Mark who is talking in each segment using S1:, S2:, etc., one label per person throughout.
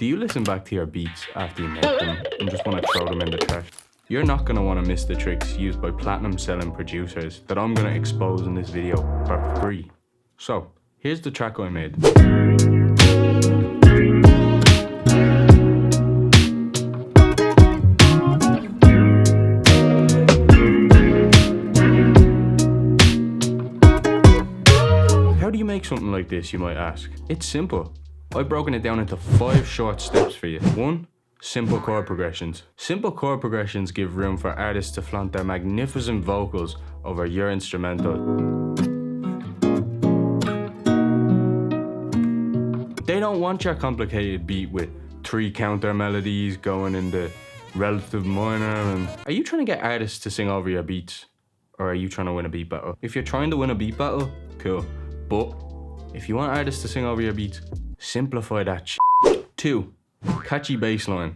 S1: Do you listen back to your beats after you make them and just want to throw them in the trash? You're not going to want to miss the tricks used by platinum selling producers that I'm going to expose in this video for free. So, here's the track I made. How do you make something like this, you might ask? It's simple. I've broken it down into 5 short steps for you. 1. Simple chord progressions. Simple chord progressions give room for artists to flaunt their magnificent vocals over your instrumental. They don't want your complicated beat with 3 counter melodies going in the relative minor. And are you trying to get artists to sing over your beats? Or are you trying to win a beat battle? If you're trying to win a beat battle, cool. But if you want artists to sing over your beats, simplify that shit. 2. Catchy bassline.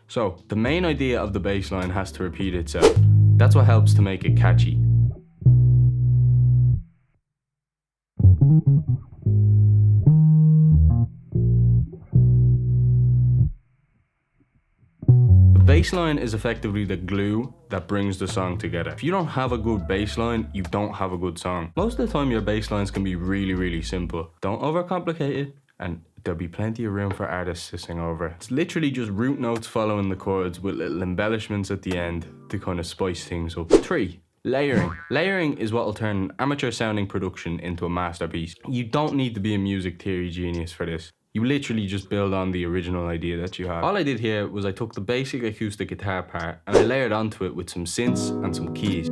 S1: So, the main idea of the bassline has to repeat itself. That's what helps to make it catchy. The bassline is effectively the glue that brings the song together. If you don't have a good bassline, you don't have a good song. Most of the time your basslines can be really simple. Don't overcomplicate it, and there'll be plenty of room for artists to sing over. It's literally just root notes following the chords with little embellishments at the end to kind of spice things up. 3. Layering. Layering is what will turn an amateur sounding production into a masterpiece. You don't need to be a music theory genius for this. You literally just build on the original idea that you have. All I did here was I took the basic acoustic guitar part and I layered onto it with some synths and some keys.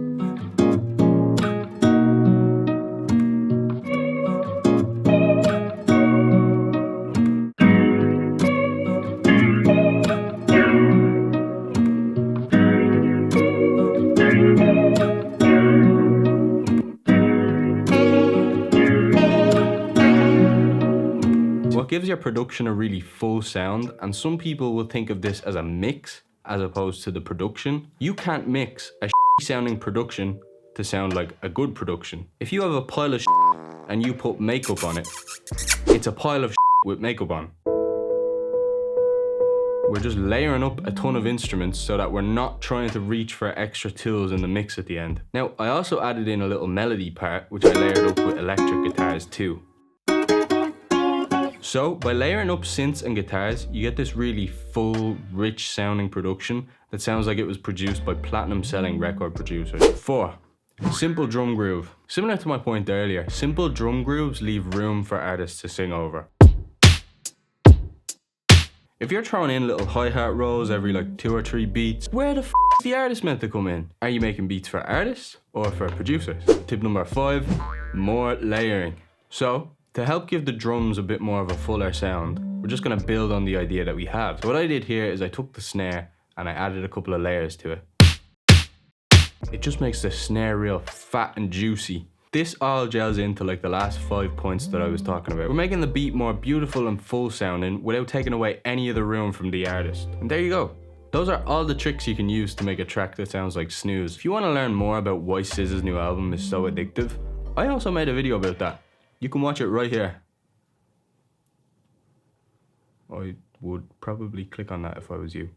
S1: What gives your production a really full sound, and some people will think of this as a mix as opposed to the production. You can't mix a sounding production to sound like a good production. If you have a pile of and you put makeup on it, it's a pile of with makeup on. We're just layering up a ton of instruments so that we're not trying to reach for extra tools in the mix at the end. Now, I also added in a little melody part, which I layered up with electric guitars too. So, by layering up synths and guitars, you get this really full, rich sounding production that sounds like it was produced by platinum selling record producers. 4. Simple drum groove. Similar to my point earlier, simple drum grooves leave room for artists to sing over. If you're throwing in little hi-hat rolls every like 2 or 3 beats, where the f is the artist meant to come in? Are you making beats for artists or for producers? Tip number 5, more layering. So, to help give the drums a bit more of a fuller sound, we're just going to build on the idea that we have. So what I did here is I took the snare and I added a couple of layers to it. It just makes the snare real fat and juicy. This all gels into like the last 5 points that I was talking about. We're making the beat more beautiful and full sounding without taking away any of the room from the artist. And there you go. Those are all the tricks you can use to make a track that sounds like Snooze. If you want to learn more about why SZA's new album is so addictive, I also made a video about that. You can watch it right here. I would probably click on that if I was you.